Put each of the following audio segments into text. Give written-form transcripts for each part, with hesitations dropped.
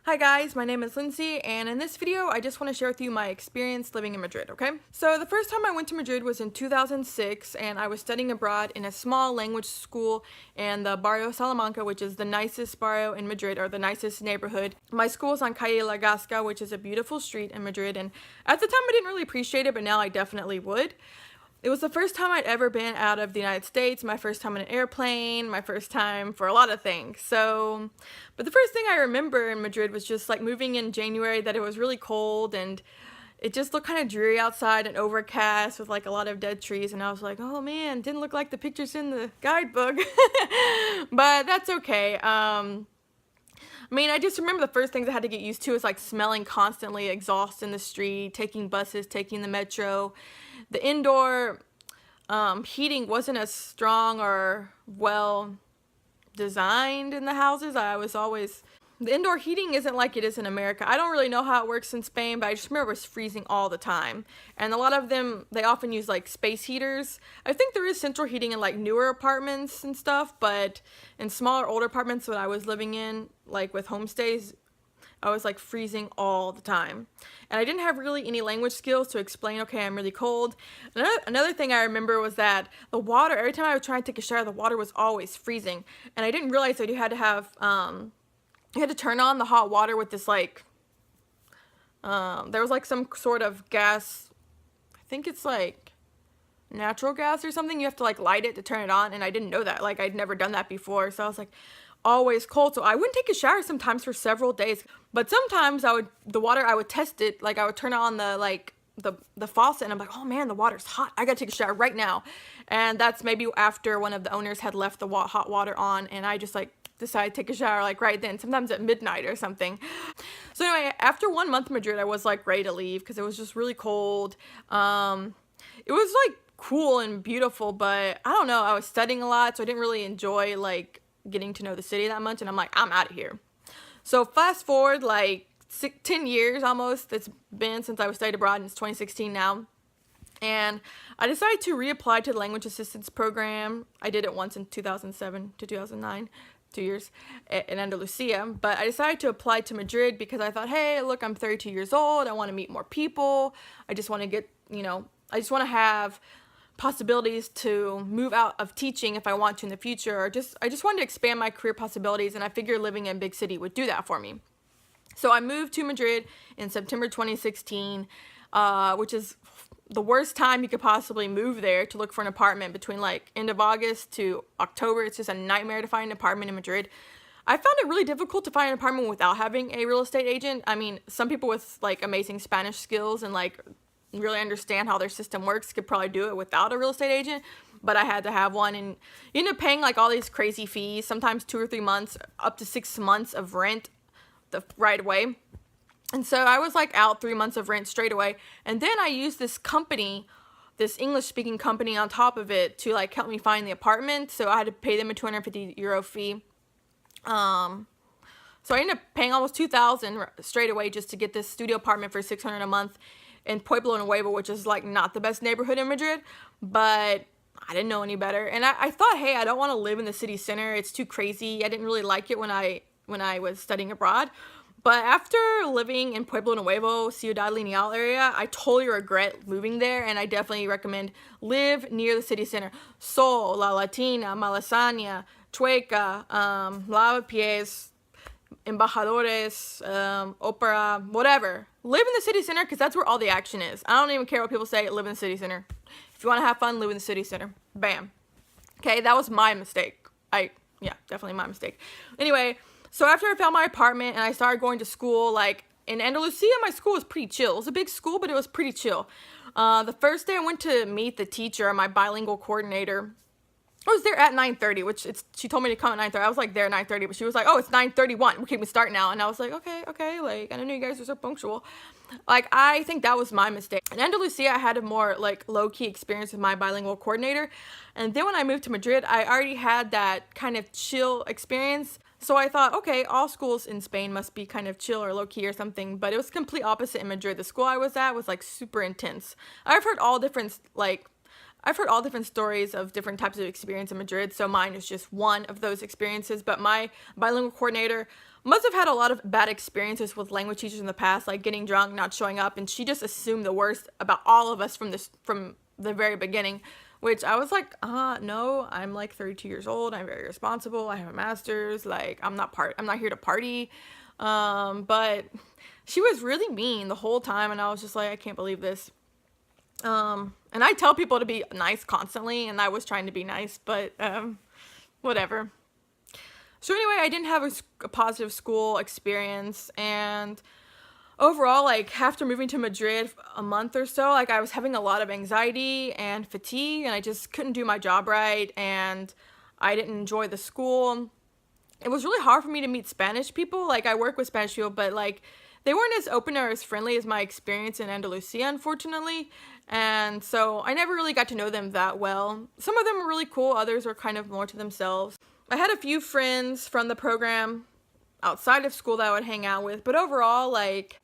Hi guys, my name is Lindsay, and in this video I just want to share with you my experience living in Madrid, okay? So the first time I went to Madrid was in 2006, and I was studying abroad in a small language school in the Barrio Salamanca, which is the nicest barrio in Madrid, or the nicest neighborhood. My school is on Calle La Gasca, which is a beautiful street in Madrid, and at the time I didn't really appreciate it, but now I definitely would. It was the first time I'd ever been out of the United States, my first time in an airplane, my first time for a lot of things. But the first thing I remember in Madrid was just like moving in January, that it was really cold and it just looked kind of dreary outside and overcast with like a lot of dead trees. And I was like, oh man, didn't look like the pictures in the guidebook. But that's okay. I just remember the first things I had to get used to is like smelling constantly exhaust in the street, taking buses, taking the metro. The indoor heating wasn't as strong or well designed in the houses. The indoor heating isn't like it is in America. I don't really know how it works in Spain, but I just remember it was freezing all the time. And a lot of them, they often use like space heaters. I think there is central heating in like newer apartments and stuff, but in smaller, older apartments that I was living in, like with homestays, I was like freezing all the time. And I didn't have really any language skills to explain, okay, I'm really cold. Another thing I remember was that the water, every time I would try and take a shower, the water was always freezing. And I didn't realize that you had to turn on the hot water with this like, there was like some sort of gas, I think it's like natural gas or something. You have to like light it to turn it on. And I didn't know that. Like I'd never done that before. So I was like, always cold. So I wouldn't take a shower sometimes for several days. But sometimes I would test it. Like I would turn on the faucet and I'm like, oh man, the water's hot. I gotta take a shower right now. And that's maybe after one of the owners had left the hot water on, and I just like decided to take a shower like right then, sometimes at midnight or something. So anyway, after 1 month in Madrid, I was like ready to leave because it was just really cold. It was like cool and beautiful, but I don't know, I was studying a lot, so I didn't really enjoy like getting to know the city that much, and I'm like, I'm out of here. So fast forward like 10 years almost, it's been since I was studied abroad, and it's 2016 now. And I decided to reapply to the language assistance program. I did it once in 2007 to 2009, 2 years in Andalusia, but I decided to apply to Madrid because I thought, hey, look, I'm 32 years old. I want to meet more people. I just want to get, I just want to have possibilities to move out of teaching if I want to in the future, or I just wanted to expand my career possibilities, and I figured living in a big city would do that for me. So I moved to Madrid in September 2016, which is the worst time you could possibly move there to look for an apartment. Between like end of August to October, it's just a nightmare to find an apartment in Madrid. I found it really difficult to find an apartment without having a real estate agent. I mean, some people with like amazing Spanish skills and like really understand how their system works could probably do it without a real estate agent, but I had to have one, and you end up paying like all these crazy fees, sometimes 2 or 3 months, up to 6 months of rent right away. And so I was like out 3 months of rent straight away, and then I used this company, this English speaking company on top of it to like help me find the apartment. So I had to pay them a €250 fee. So I ended up paying almost 2,000 straight away just to get this studio apartment for 600 a month in Pueblo Nuevo, which is like not the best neighborhood in Madrid, but I didn't know any better. And I thought, hey, I don't want to live in the city center. It's too crazy. I didn't really like it when I was studying abroad. But after living in Pueblo Nuevo, Ciudad Lineal area, I totally regret moving there, and I definitely recommend live near the city center. Sol, La Latina, Malasaña, Chueca, Lavapiés, Embajadores, Opera, whatever. Live in the city center because that's where all the action is. I don't even care what people say. Live in the city center. If you want to have fun, live in the city center. Bam. Okay, that was my mistake. Yeah, definitely my mistake. Anyway, so after I found my apartment and I started going to school, like in Andalusia, my school was pretty chill. It was a big school, but it was pretty chill. The first day I went to meet the teacher, my bilingual coordinator, I was there at 9:30, she told me to come at 9:30. I was like there at 9:30, but she was like, oh, it's 9:31. We can start now. And I was like, okay, like, I didn't know you guys were so punctual. Like, I think that was my mistake. In Andalusia, I had a more like low-key experience with my bilingual coordinator. And then when I moved to Madrid, I already had that kind of chill experience. So I thought, okay, all schools in Spain must be kind of chill or low-key or something. But it was complete opposite in Madrid. The school I was at was like super intense. I've heard all different like I've heard all different stories of different types of experience in Madrid, so mine is just one of those experiences. But my bilingual coordinator must have had a lot of bad experiences with language teachers in the past, like getting drunk, not showing up, and she just assumed the worst about all of us from the very beginning. Which I was like, no, I'm like 32 years old. I'm very responsible. I have a master's. Like, I'm not here to party. But she was really mean the whole time, and I was just like, I can't believe this. And I tell people to be nice constantly, and I was trying to be nice, but whatever. So anyway, I didn't have a positive school experience, and overall, like, after moving to Madrid a month or so, like, I was having a lot of anxiety and fatigue, and I just couldn't do my job right, and I didn't enjoy the school. It was really hard for me to meet Spanish people. Like, I work with Spanish people, but, like, they weren't as open or as friendly as my experience in Andalusia, unfortunately, and so I never really got to know them that well. Some of them were really cool, others were kind of more to themselves. I had a few friends from the program outside of school that I would hang out with, but overall, like,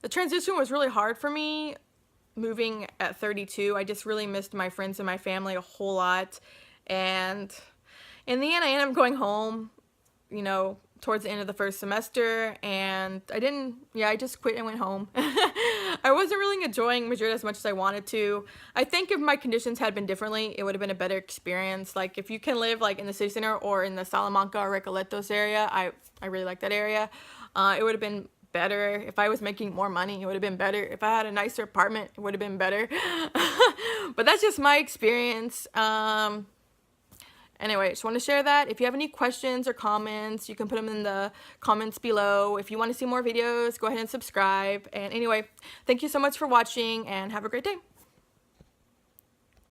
the transition was really hard for me moving at 32. I just really missed my friends and my family a whole lot. And in the end, I ended up going home, towards the end of the first semester. And I just quit and went home. I wasn't really enjoying Madrid as much as I wanted to. I think if my conditions had been differently, it would have been a better experience. Like, if you can live like in the city center or in the Salamanca or Recoletos area, I really like that area. It would have been better. If I was making more money, it would have been better. If I had a nicer apartment, it would have been better. But that's just my experience. Anyway, I just want to share that. If you have any questions or comments, you can put them in the comments below. If you want to see more videos, go ahead and subscribe. And anyway, thank you so much for watching, and have a great day.